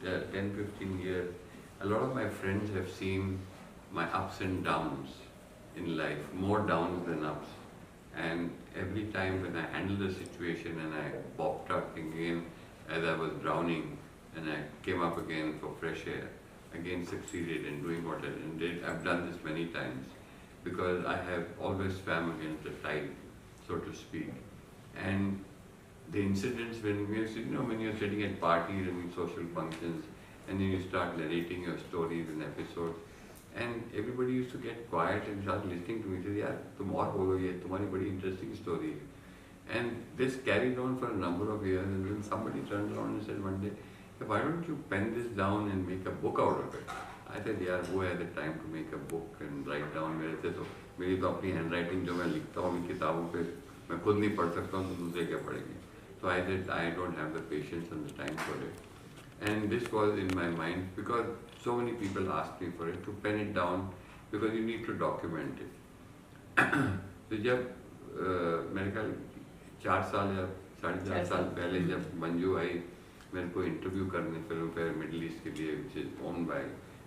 10, 15 years, a lot of my friends have seen my ups and downs in life, more downs than ups. And every time when I handled the situation and I popped up again as I was drowning and I came up again for fresh air, again succeeded in doing what I did. I've done this many times because I have always swam against the tide, so to speak. And the incidents when you're sitting at parties and in social functions, and then you start narrating your stories and episodes, and everybody used to get quiet and start listening to me. Say, "यार तुम और बोलो ये तुम्हारी बड़ी interesting story है." And this carried on for a number of years, and then somebody turned around and said one day, "Why don't you pen this down and make a book out of it?" I said, "यार who has the time to make a book and write down?" मेरी तो अपनी handwriting जो मैं लिखता हूँ किताबों पे मैं खुद नहीं पढ़ सकता हूँ तो दूसरे क्या पढ़ेंगे. So I said, I don't have the patience and the time for it. And this was in my mind because so many people asked me for it, to pen it down because you need to document it. तो जब मैंने कहा 4 साल या 4.5 साल पहले जब मंजू आई मेरे को इंटरव्यू करने फिल्म फेयर मिडिल ईस्ट के लिए, which is owned by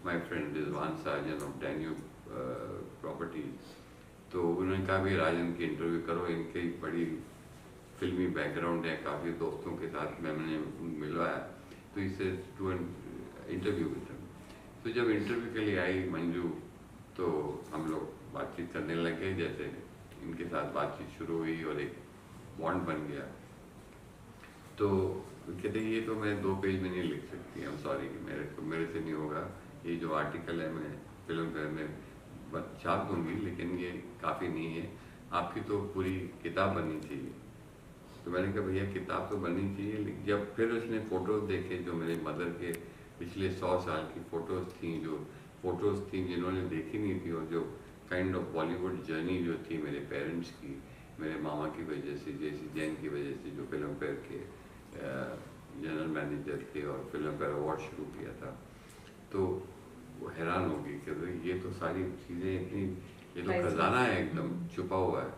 my friend Rizwan Sarjan of Danube Properties, तो उन्होंने कहा भी राजन की इंटरव्यू करो, इनकी बड़ी फिल्मी बैकग्राउंड है, काफ़ी दोस्तों के साथ मैंने मिलवाया, तो इससे to an interview with him. तो जब इंटरव्यू के लिए आई मंजू तो हम लोग बातचीत करने लगे, जैसे इनके साथ बातचीत शुरू हुई और एक बॉन्ड बन गया. तो कहते ये तो मैं 2 पेज में नहीं लिख सकती, आई एम सॉरी, मेरे से नहीं होगा, ये जो आर्टिकल है मैं फिल्म फेयर में छाप दूंगी लेकिन ये काफ़ी नहीं है, आपकी तो पूरी किताब बननी चाहिए. तो मैंने कहा भैया किताब तो बननी चाहिए. जब फिर उसने फ़ोटोज़ देखे जो मेरे मदर के पिछले 100 साल की फ़ोटोज़ थी जिन्होंने देखी नहीं थी, और जो काइंड ऑफ बॉलीवुड जर्नी जो थी मेरे पेरेंट्स की, मेरे मामा की वजह से, जैसी जैन की वजह से, जो फिल्म फेयर के जनरल मैनेजर थे और फिल्म फेयर अवार्ड शुरू किया था, तो वो हैरान हो गई कि ये तो सारी चीज़ें इतनी, ये तो खजाना है एकदम छुपा हुआ है.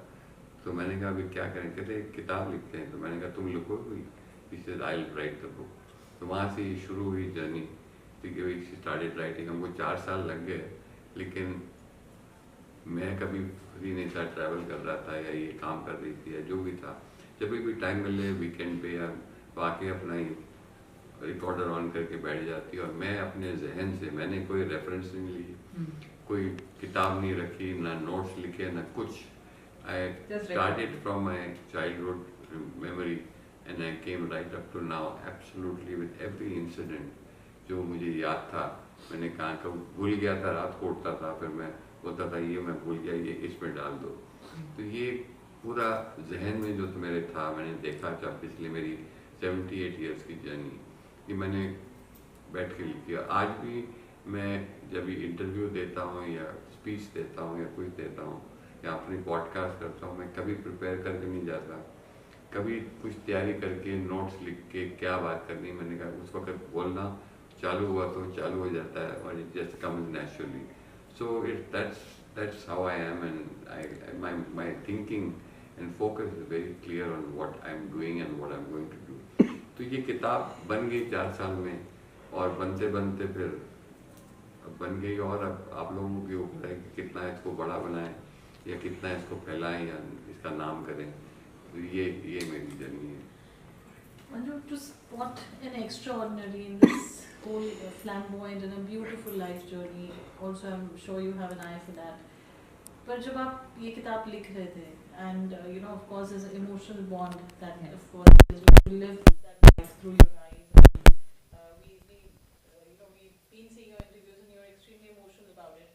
तो मैंने कहा अभी क्या करें, कहते एक किताब लिखते हैं. तो मैंने कहा तुम लिखो, पीछे I will write the book. तो वहाँ से शुरू हुई जर्नी. Started writing. हमको 4 साल लग गए, लेकिन मैं कभी फ्री नहीं था, ट्रैवल कर रहा था या ये काम कर रही थी या जो भी था. जब भी टाइम मिले वीकेंड पे या वाकई अपना ही रिकॉर्डर ऑन करके बैठ जाती, और मैं अपने जहन से, मैंने कोई रेफरेंस नहीं ली, कोई किताब नहीं रखी, ना नोट्स लिखे, ना कुछ. I started from my childhood memory and I came right up to now, absolutely with every incident जो मुझे याद था. मैंने कहाँ कब भूल गया था, रात को उठता था, फिर मैं बोलता था ये मैं भूल गया, ये इसमें डाल दो. तो ये पूरा जहन में जो मेरे था, मैंने देखा जब पिछले मेरी 78 ईयर्स की जर्नी, ये मैंने बैठ के लिखी. आज भी मैं जब इंटरव्यू देता हूँ या स्पीच देता हूँ या कुछ देता हूँ या अपनी पॉडकास्ट करता हूँ, मैं कभी प्रिपेयर करके नहीं जाता, कभी कुछ तैयारी करके नोट्स लिख के क्या बात करनी. मैंने कहा उस वक्त बोलना चालू हुआ तो चालू हो जाता है, और it just comes naturally. So that's how I am, and my thinking and focus is very clear on what I'm doing and what I'm going to do. तो ये किताब बन गई 4 साल में, और बनते बनते फिर बन गई, और अब आप लोगों के ऊपर है कि कितना इसको बड़ा बनाएं या कितना इसको फैलाएं या इसका नाम करें. तो ये मेरी जर्नी है. Manju, to spot an extraordinary in this whole flamboyant and a beautiful life journey, also I'm sure you have an eye for that. पर जब आप ये किताब लिख रहे थे, and you know, of course, there's an emotional bond that, of course, you live that life through your eyes. We've been seeing your interviews, and you're extremely emotional about it.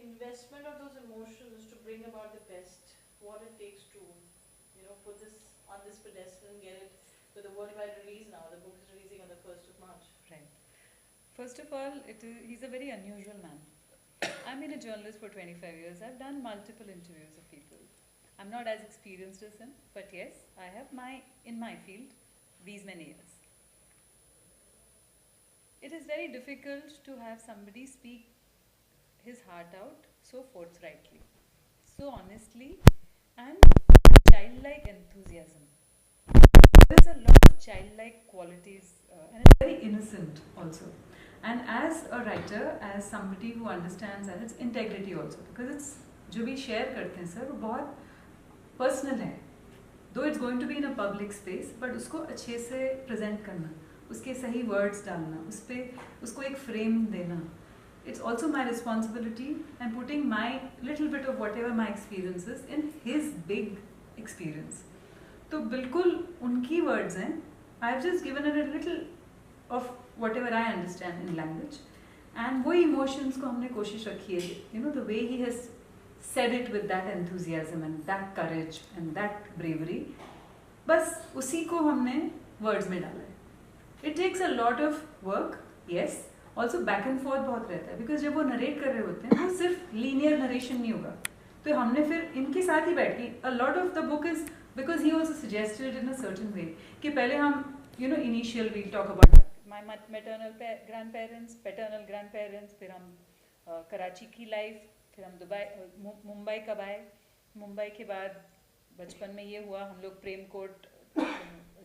Investment of those emotions to bring about the best, what it takes to, put this on this pedestal and get it with a worldwide release now. The book is releasing on the 1st of March. Right. First of all, he's a very unusual man. I've been a journalist for 25 years. I've done multiple interviews of people. I'm not as experienced as him, but yes, I have in my field these many years. It is very difficult to have somebody speak his heart out so forthrightly, so honestly, and childlike enthusiasm. there's a lot of childlike qualities and it's very innocent also. And as a writer, as somebody who understands that, it's integrity also, because it's जो भी share करते हैं sir वो बहुत personal है. Though it's going to be in a public space, but उसको अच्छे से present करना, उसके सही words डालना, उसको एक frame देना. It's also my responsibility and putting my little bit of whatever my experience is in his big experience. तो बिल्कुल उनकी words हैं. I've just given it a little of whatever I understand in language, and वो emotions को हमने कोशिश रखी है. You know, the way he has said it with that enthusiasm and that courage and that bravery, बस उसी को हमने words में डाला है. It takes a lot of work, yes. Also back and forth बहुत रहता है, because जब वो narrate कर रहे होते हैं वो सिर्फ linear narration नहीं होगा. तो हमने फिर इनके साथ ही बैठ के, a lot of the book is because he also suggested it in a certain way कि पहले हम, you know, initial we talk about my maternal grandparents, paternal grandparents, फिर हम कराची की life, फिर हम मुंबई कब आए, मुंबई के बाद बचपन में ये हुआ, हम लोग प्रेम कोट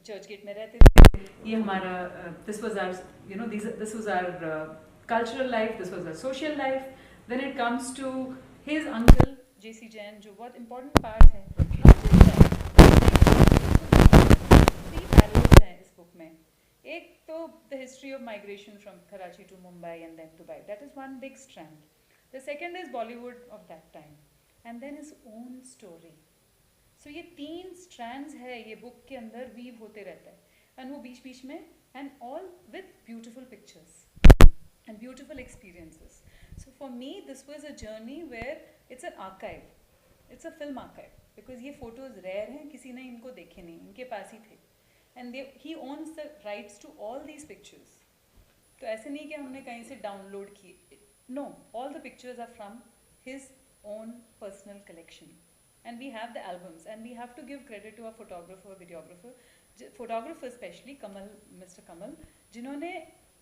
चर्च गेट में रहते थे, ये हमारा this was our, you know, this was our cultural life, this was our social life. Then it comes to his uncle JC Jain, जो बहुत important part है. Three parallels हैं इस book में. एक तो the history of migration from Karachi to Mumbai and then Dubai. That is one big strand. The second is Bollywood of that time, and then his own story. So ये तीन strands है ये book के अंदर weave होते रहता है, and वो बीच में, and all with beautiful pictures and beautiful experiences. So for me this was a journey where it's an archive, it's a film archive, because ये photos rare हैं, किसी ने इनको देखे नहीं, इनके पास ही थे, and he owns the rights to all these pictures. तो ऐसे नहीं कि हमने कहीं से download किए, no, all the pictures are from his own personal collection, and we have the albums, and we have to give credit to our photographer, photographer especially Mr. Kamal, जिन्होंने,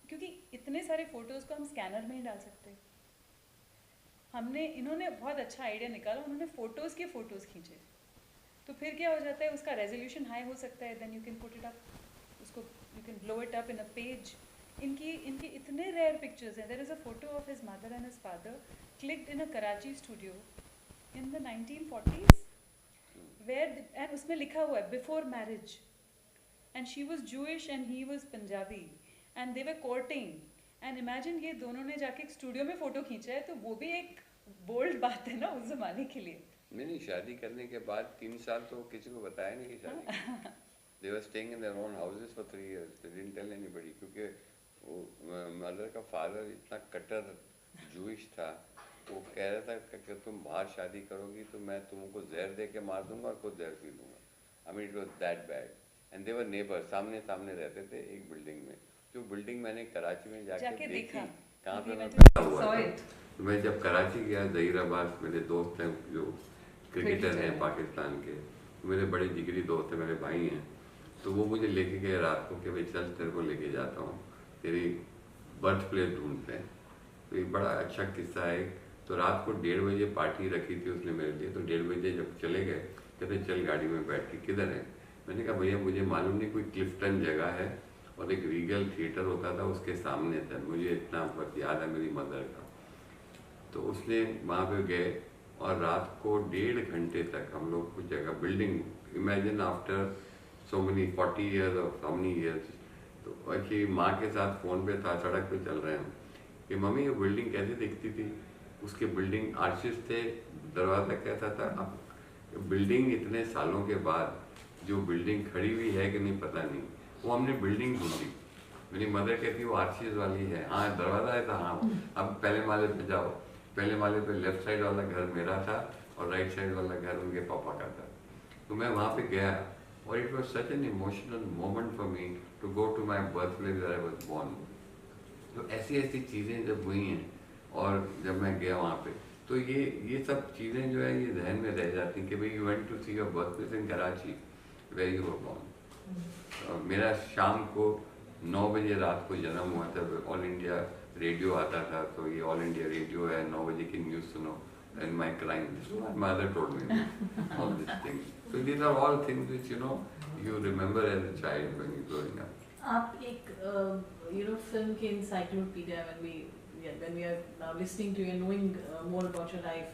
क्योंकि इतने सारे photos को हम scanner में ही डाल सकते, इन्होंने बहुत अच्छा आइडिया निकाला, उन्होंने फोटोज़ के फोटोज़ खींचे, तो फिर क्या हो जाता है, उसका रेजोल्यूशन हाई हो सकता है, then you can put it up, उसको you can blow it up in a page. इनके इतने रेयर पिक्चर्स हैं. There is a photo of his mother and his father clicked in a Karachi studio in the 1940s, where, and उसमें लिखा हुआ है before marriage, and she was Jewish and he was Punjabi, and they were courting. And imagine ये दोनों ने जाके एक studio में फ़ोटो खींचा है, तो वो भी एक बोल्ड बात है ना उस ज़माने के लिए. नहीं, शादी करने के बाद 3 साल तो किसी को बताया नहीं कि शादी. They were staying in their own houses for 3 years. They didn't tell anybody, क्योंकि वो मदर का फादर इतना कट्टर जूइश था, वो कह रहा था कि तुम बाहर शादी करोगी तो मैं तुमको जहर दे के मार दूंगा और खुद जहर पी लूँगा. I mean, it was that bad. And they were neighbors, सामने रहते थे एक बिल्डिंग में. जो बिल्डिंग मैंने कराची में जाके देखी, कहाँ पे मैं बैठा हुआ था. मैं जब कराची गया, ज़हीराबाद, मेरे दोस्त हैं जो क्रिकेटर हैं पाकिस्तान के, मेरे बड़े जिगरी दोस्त हैं, मेरे भाई हैं, तो वो मुझे लेके गए रात को कि भाई चल तेरे को लेके जाता हूँ, तेरी बर्थ प्लेस ढूंढते हैं. तो एक बड़ा अच्छा किस्सा है. तो रात को 1:30 बजे पार्टी रखी थी उसने मेरे लिए, तो 1:30 बजे जब चले गए, कहते चल गाड़ी में बैठ के, किधर है? मैंने कहा भैया मुझे मालूम नहीं, कोई क्लिफ्टन जगह है और एक रीगल थिएटर होता था उसके सामने था, मुझे इतना वक्त याद है मेरी मदर का. तो उसने वहाँ पे गए और रात को 1.5 घंटे तक हम लोग कुछ जगह building, imagine after so many 40 years और हाउ मेनी ईयर्स. तो अच्छी माँ के साथ फ़ोन पे था, सड़क पे चल रहे हैं कि मम्मी ये बिल्डिंग कैसे दिखती थी. उसके बिल्डिंग आर्चिस थे, दरवाज़ा कैसा था. अब बिल्डिंग इतने सालों के बाद जो बिल्डिंग खड़ी हुई है कि नहीं पता नहीं, वो हमने बिल्डिंग ढूंढी. मेरी मदर कहती वो आर्चिस वाली है, हाँ दरवाज़ा है था, हाँ अब पहले माले पे जाओ. पहले माले पे लेफ्ट साइड वाला घर मेरा था और राइट साइड वाला घर उनके पापा का था. तो मैं वहाँ पे गया और it was such an emotional moment for me to go to my birth place where I was born. तो ऐसी चीज़ें जब हुई हैं और जब मैं गया वहाँ पे, तो ये सब चीज़ें जो है ये जहन में रह जाती कि भाई you went to see your birth place in Karachi where you were born. मेरा शाम को 9 बजे रात को जन्म हुआ था. ऑल इंडिया रेडियो आता था, तो ये ऑल इंडिया रेडियो है, 9 बजे की न्यूज़ सुनो. and my crying. This is what my mother told me, all these things. So these are all things which, you remember as a child when you're growing up. आप एक film के encyclopedia when we are now listening to you and knowing more about your life,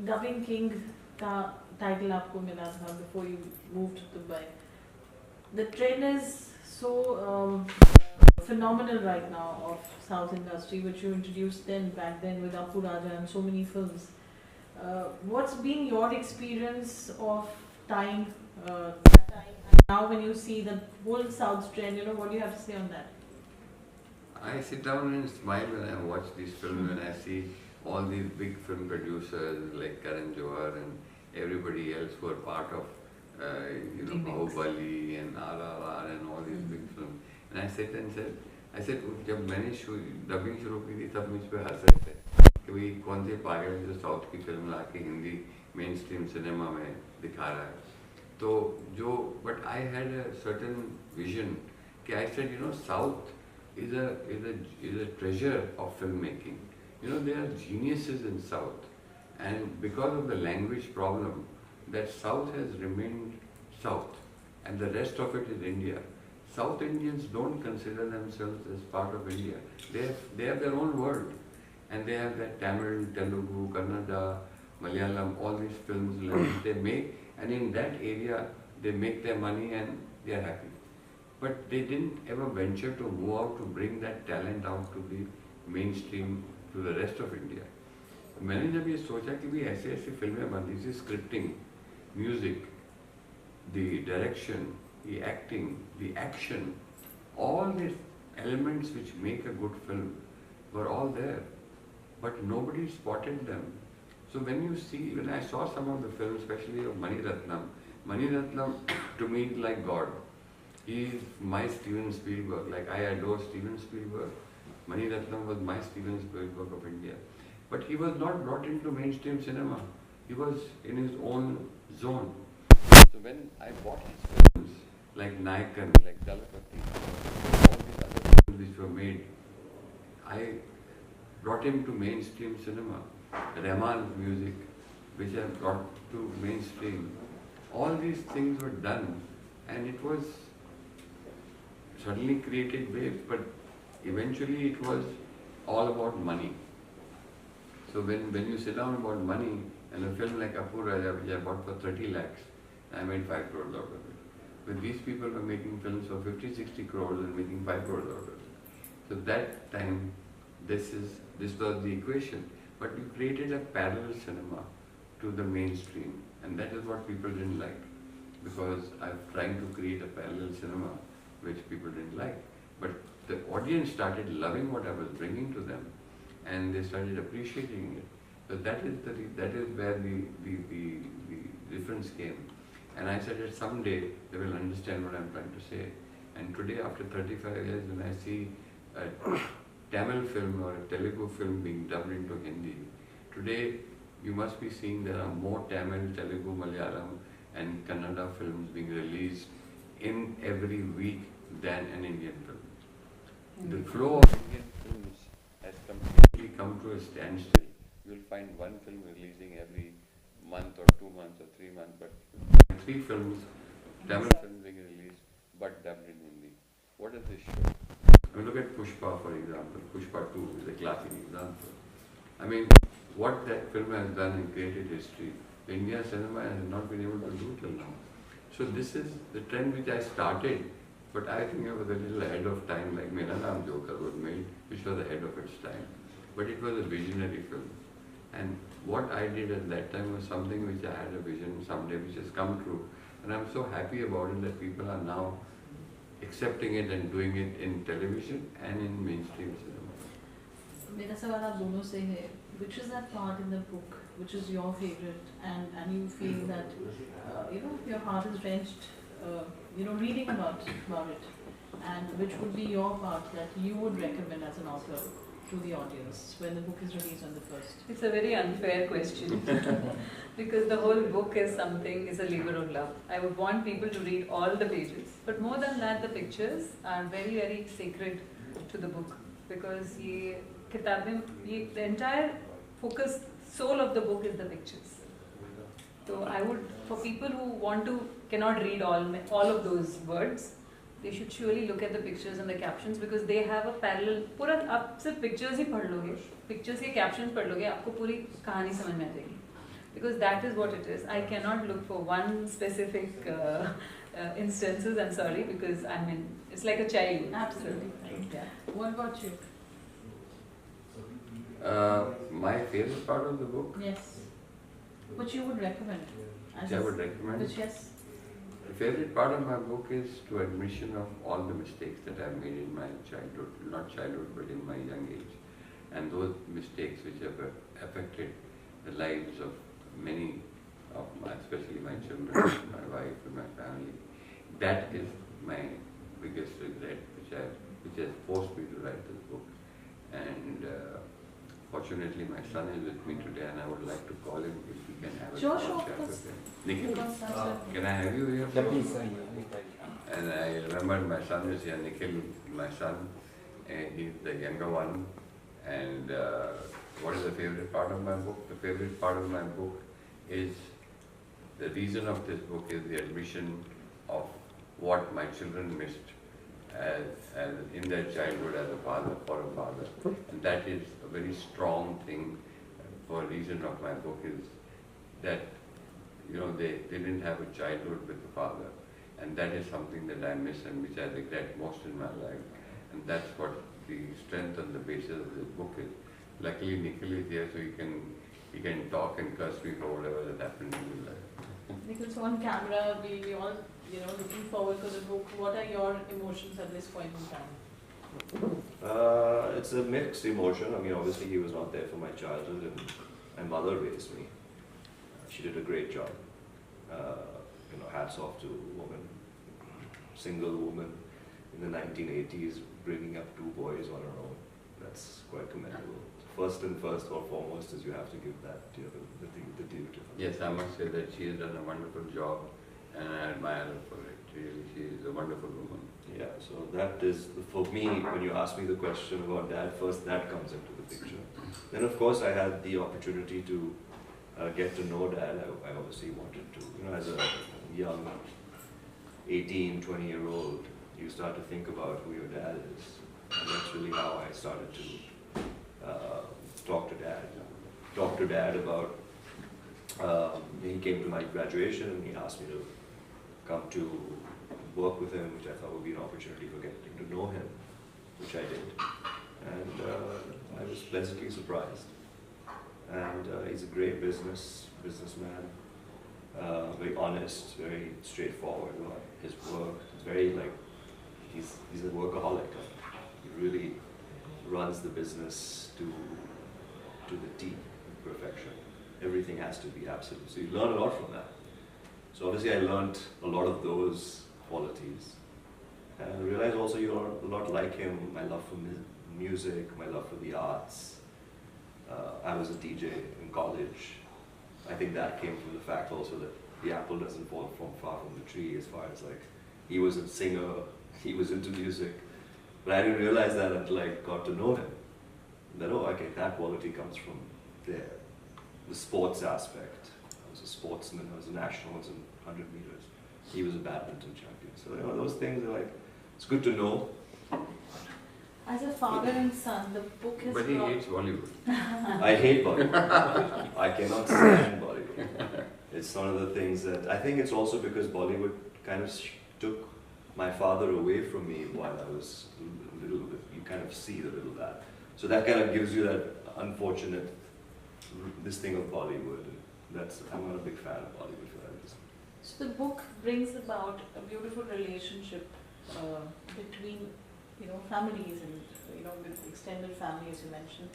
Dubbing King का title आपको मिला था before you moved to Dubai. The trend is so phenomenal right now of South industry, which you introduced back then with Appu Raja and so many films. What's been your experience of that time, and now when you see the whole South trend, what do you have to say on that? I sit down and smile when I watch these films, when I see all these big film producers like Karan Johar and everybody else who are part of Bahubali and RRR and all these big films. And I said, जब मैंने dubbing शुरू की थी तब मुझ पे हंस रहे थे कि भाई कौन से पागल जो साउथ की फिल्म ला के हिंदी मेन स्ट्रीम सिनेमा में दिखा रहा है. तो but I had a certain vision कि I said, South is a treasure of filmmaking. There are geniuses in South, and because of the language problem, that South has remained South, and the rest of it is India. South Indians don't consider themselves as part of India. They have their own world, and they have that Tamil, Telugu, Kannada, Malayalam, all these films they make, and in that area they make their money and they are happy. But they didn't ever venture to move out to bring that talent out to the mainstream, to the rest of India. मैंने जब ये सोचा कि भी ऐसे ऐसे फिल्में बनती थी, scripting, music, the direction, the acting, the action, all these elements which make a good film were all there, but nobody spotted them. So when I saw some of the films, especially of Mani Ratnam to me is like God. He is my Steven Spielberg. Like I adore Steven Spielberg. Mani Ratnam was my Steven Spielberg of India. But he was not brought into mainstream cinema. He was in his own zone. So when I bought his films, like Nayakan, like Dalapati, all these other films which were made, I brought him to mainstream cinema. Rahman's music, which I brought to mainstream. All these things were done, and it was suddenly created waves, but eventually it was all about money. So when you sit down about money, and a film like Appu Raja, which I bought for 30 lakhs, I made 5 crores out of it. But these people were making films for 50, 60 crores and making 5 crores out of it. So that time, this was the equation. But you created a parallel cinema to the mainstream, and that is what people didn't like. Because I'm trying to create a parallel cinema which people didn't like. But the audience started loving what I was bringing to them, and they started appreciating it. So that is where the difference came. And I said that someday they will understand what I'm trying to say. And today, after 35 years, when I see a Tamil film or a Telugu film being dubbed into Hindi, today you must be seeing there are more Tamil, Telugu, Malayalam and Kannada films being released in every week than an Indian film. The flow of Indian films has completely come to a standstill. You will find one film releasing every month or 2 months or 3 months, but 3 films, Tamil films being released, but dubbed in Hindi. What does this show? I mean, look at Pushpa, for example. Pushpa 2 is a classic example. I mean, what that film has done and created history, India cinema has not been able to do till now. So this is the trend which I started, but I think I was a little ahead of time, like Mera Naam Joker was made, which was ahead of its time. But it was a visionary film. And what I did at that time was something which I had a vision someday which has come true. And I'm so happy about it that people are now accepting it and doing it in television and in mainstream cinema. मेरा सवाल आप दोनों से है, which is that part in the book which is your favorite, and you feel that your heart is wrenched reading about it, and which would be your part that you would recommend as an author to the audience when the book is released on the 1st? It's a very unfair question because the whole book is a labor of love. I would want people to read all the pages, but more than that, the pictures are very, very sacred to the book because the entire focus, soul of the book is the pictures. So I would, for people who cannot read all of those words, they should surely look at the pictures and the captions because they have a parallel. पूरा आप सिर्फ pictures ही पढ़ लोगे, pictures के captions पढ़ लोगे, आपको पूरी कहानी समझ में आ जाएगी. Because that is what it is. I cannot look for one specific instances. I'm sorry, because I mean it's like a child. Absolutely. Yeah. What about you? My favorite part of the book, Yes. Which you would recommend? which I would recommend. Which, yes. The favorite part of my book is to admission of all the mistakes that I've made in my childhood, not childhood, but in my young age. And those mistakes which have affected the lives of many of my, especially my children, my wife and my family. That is my biggest regret, which has forced me to write this book. And fortunately, my son is with me today, and I would like to call him if he can have a Sure, small sure, chat of with course. him. Nikhil, can I have you here? Yeah, please. And I remember my son is here, Nikhil, my son, and he's the younger one. And what is the favorite part of my book? The favorite part of my book is, the reason of this book is the admission of what my children missed as in their childhood as a father, for a father. And that is a very strong thing. For a reason of my book is that, you know, they didn't have a childhood with a father. And that is something that I miss and which I regret most in my life. And that's what the strength and the basis of this book is. Luckily Nikhil is here, so he can talk and curse me for whatever that happened in his life. Because on camera, we all, you know, looking forward to the book. What are your emotions at this point in time? It's a mixed emotion. I mean, obviously he was not there for my childhood, and my mother raised me. She did a great job. You know, hats off to a woman, single woman in the 1980s, bringing up 2 boys on her own. That's quite commendable. First or foremost is you have to give that to the due to her. Yes, I must say that she has done a wonderful job, and I admire her for it. Really, she is a wonderful woman. Yeah, so that is, for me, when you ask me the question about Dad, first that comes into the picture. Then of course I had the opportunity to get to know Dad. I obviously wanted to, you know, as a young 18, 20-year-old, you start to think about who your dad is. And that's really how I started to talk to Dad about, he came to my graduation and he asked me to come to work with him, which I thought would be an opportunity for getting to know him, which I did. And I was pleasantly surprised. And he's a great businessman, very honest, very straightforward about his work. He's very he's a workaholic. He really runs the business to the T, perfection. Everything has to be absolute. So you learn a lot from that. So obviously I learned a lot of those qualities. And I realized also you're a lot like him, my love for music, my love for the arts. I was a DJ in college. I think that came from the fact also that the apple doesn't fall from far from the tree, as far as like, he was a singer, he was into music. But I didn't realize that until I got to know him. That, oh, okay, that quality comes from there. The sports aspect. I was a sportsman, I was a nationals in 100 meters. He was a badminton champion. So, you know, those things are like, it's good to know. As a father and son, the book is But he hates Bollywood. I hate Bollywood. I cannot stand Bollywood. It's one of the things that, I think it's also because Bollywood kind of took my father away from me while I was a little bit, you kind of see a little that. So that kind of gives you that unfortunate, this thing of Bollywood. That's, I'm not a big fan of Bollywood for that reason. So the book brings about a beautiful relationship between, you know, families and, you know, with extended family, as you mentioned.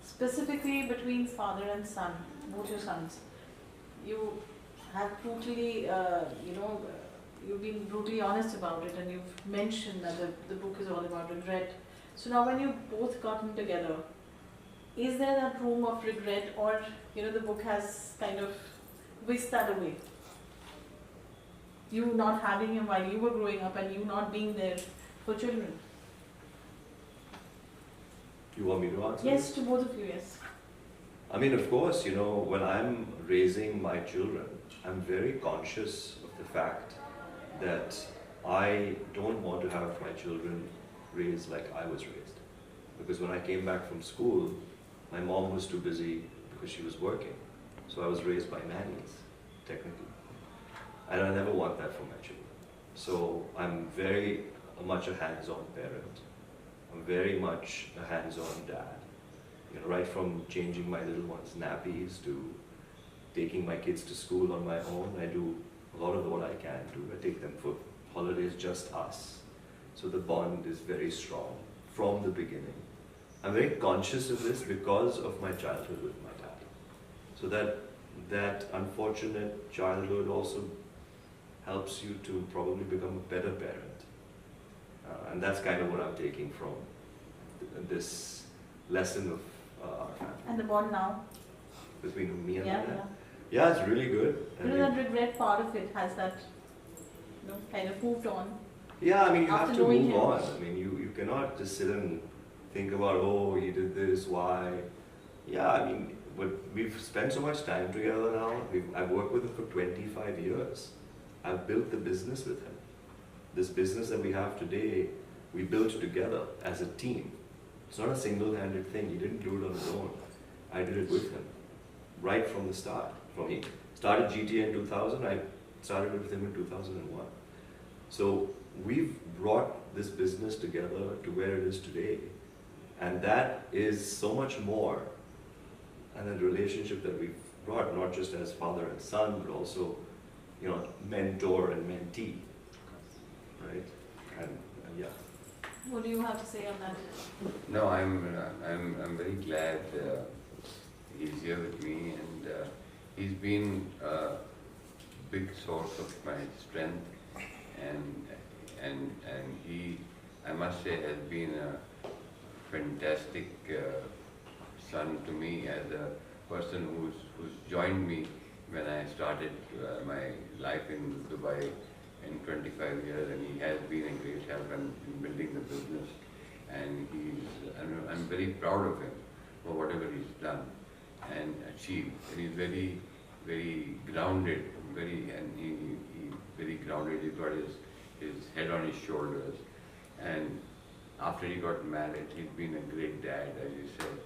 Specifically between father and son, both your sons. You have brutally, you know, you've been brutally honest about it, and you've mentioned that the book is all about regret. So now when you've both gotten together, is there that room of regret, or, you know, the book has kind of whisked that away? You not having him while you were growing up and you not being there for children. You want me to answer? Yes, to both of you, yes. I mean, of course, you know, when I'm raising my children, I'm very conscious of the fact that I don't want to have my children raised like I was raised. Because when I came back from school, my mom was too busy because she was working. So I was raised by nannies, technically. And I never want that for my children. So I'm very much a hands-on parent. I'm very much a hands-on dad. You know, right from changing my little ones' nappies to taking my kids to school on my own, I do a lot of what I can do. I take them for holidays, just us. So the bond is very strong from the beginning. I'm very conscious of this because of my childhood with my dad. So that unfortunate childhood also helps you to probably become a better parent. And that's kind of what I'm taking from this lesson of our family. And the bond now? Between me and Yeah, my dad? yeah. Yeah, it's really good. I You mean, know, that regret part of it has that, you know, kind of moved on. yeah, I mean, you have After to knowing move him. on. I mean, you cannot just sit and think about, oh, he did this, why? Yeah, I mean, but we've spent so much time together now. I've worked with him for 25 years. I've built the business with him. This business that we have today, we built together as a team. It's not a single-handed thing. He didn't do it on his own. I did it with him, right from the start. He started GTA in 2000, I started it with him in 2001. So we've brought this business together to where it is today. And that is so much more than the relationship that we've brought, not just as father and son, but also, you know, mentor and mentee, right? And yeah. What do you have to say on that? No, I'm very glad he's here with me, and he's been a big source of my strength, and he, I must say, has been a fantastic son to me as a person who's joined me when I started my life in Dubai in 25 years, and he has been a great help in building the business, and I'm very proud of him for whatever he's done and achieved. And he's very, very grounded, very grounded. He's got his head on his shoulders, and after he got married, he's been a great dad, as you said,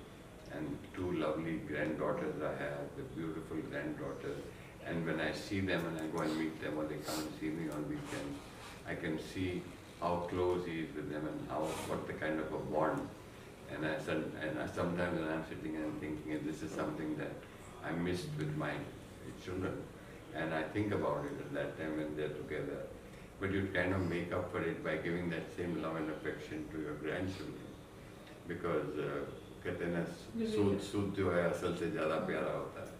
and two lovely granddaughters I have, the beautiful granddaughters. And when I see them and I go and meet them, or they come and see me on weekends, I can see how close he is with them and what the kind of a bond. And I sometimes when I'm sitting and thinking, this is something that I missed with my children, and I think about it at that time when they're together. But you kind of make up for it by giving that same love and affection to your grandchildren, because कहते हैं ना सूद जो है असल से ज़्यादा प्यारा होता है.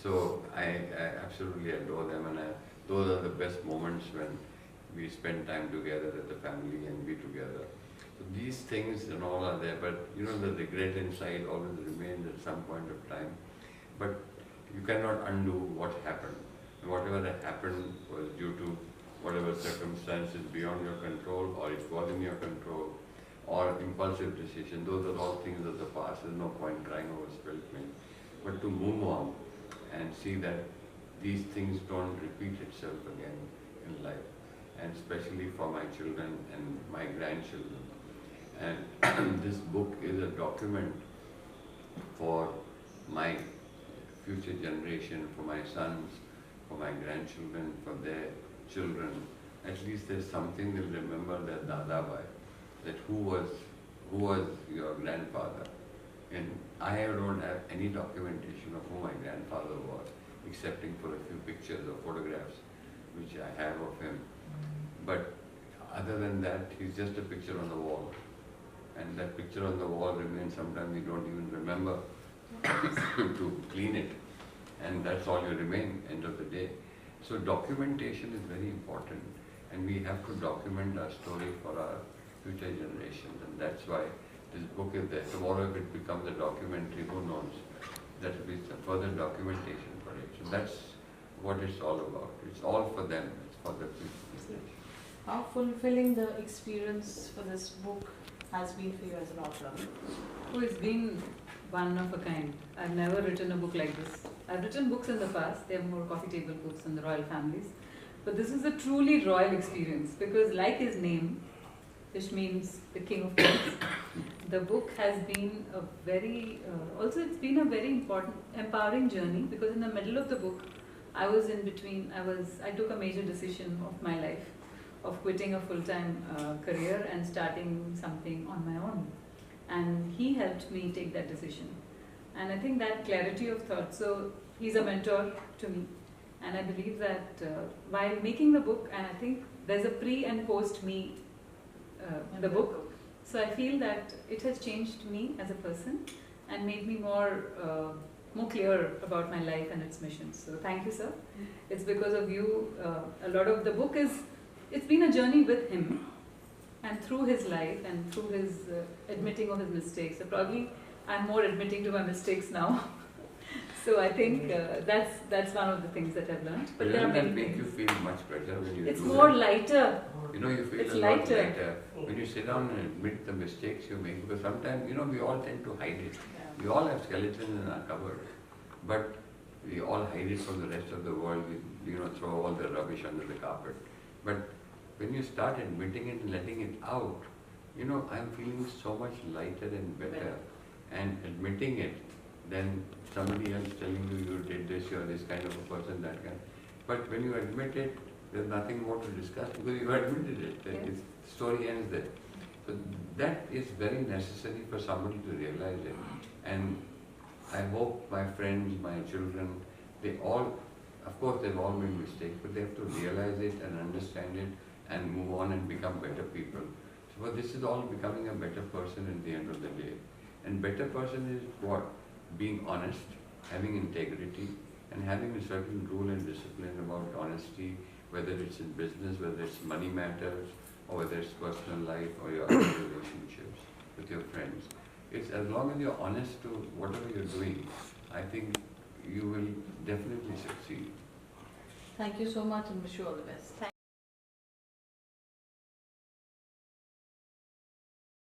So I absolutely adore them, and those are the best moments when we spend time together as a family and be together. So these things and all are there, but you know, the regret inside always remains at some point of time. But you cannot undo what happened. Whatever that happened was due to whatever circumstances beyond your control, or it was in your control, or impulsive decision. Those are all things of the past. There's no point crying over spilt milk. But to move on and see that these things don't repeat itself again in life, and especially for my children and my grandchildren. And this book is a document for my future generation, for my sons, for my grandchildren, for their children. At least there's something they'll remember their Dada by, that who was your grandfather. And I don't have any documentation of who my grandfather was, excepting for a few pictures or photographs which I have of him. But other than that, he's just a picture on the wall. And that picture on the wall remains, sometimes we don't even remember to clean it. And that's all you remain, end of the day. So documentation is very important. And we have to document our story for our future generations. And that's why this book is there. Tomorrow if it becomes a documentary, who knows? That will be some further documentation for it. So that's what it's all about. It's all for them. It's for the future. How fulfilling the experience for this book has been for you as an author? Oh, it's been one of a kind. I've never written a book like this. I've written books in the past, they're more coffee table books in the royal families. But this is a truly royal experience because, like his name, which means the King of Kings, the book has been a very, also it's been a very important, empowering journey because in the middle of the book, I was in between, I took a major decision of my life of quitting a full-time career and starting something on my own. And he helped me take that decision. And I think that clarity of thought, so he's a mentor to me. And I believe that while making the book, and I think there's a pre and post me, the book. So I feel that it has changed me as a person and made me more clear about my life and its mission. So thank you, sir. It's because of you. A lot of the book it's been a journey with him and through his life and through his admitting of his mistakes. So probably I'm more admitting to my mistakes now. So I think that's one of the things that I've learned. But there are doesn't many that make things. you feel much better when you It's do more that? lighter. You know, you feel It's a lot lighter. lighter when you sit down and admit the mistakes you make. Because sometimes, you know, we all tend to hide it. We all have skeletons in our cupboard, but we all hide it from the rest of the world. We, you know, throw all the rubbish under the carpet. But when you start admitting it and letting it out, you know, I'm feeling so much lighter and better. And admitting it, then somebody else telling you you did this, you're this kind of a person, that kind. But when you admit it, there's nothing more to discuss because you admitted it. Yes. The story ends there. So that is very necessary for somebody to realize it. And I hope my friends, my children, they all, of course they've all made mistakes, but they have to realize it and understand it and move on and become better people. So but this is all becoming a better person at the end of the day. And better person is what? Being honest, having integrity, and having a certain rule and discipline about honesty, whether it's in business, whether it's money matters, or whether it's personal life or your other relationships with your friends. It's as long as you're honest to whatever you're doing, I think you will definitely succeed. Thank you so much and wish you all the best.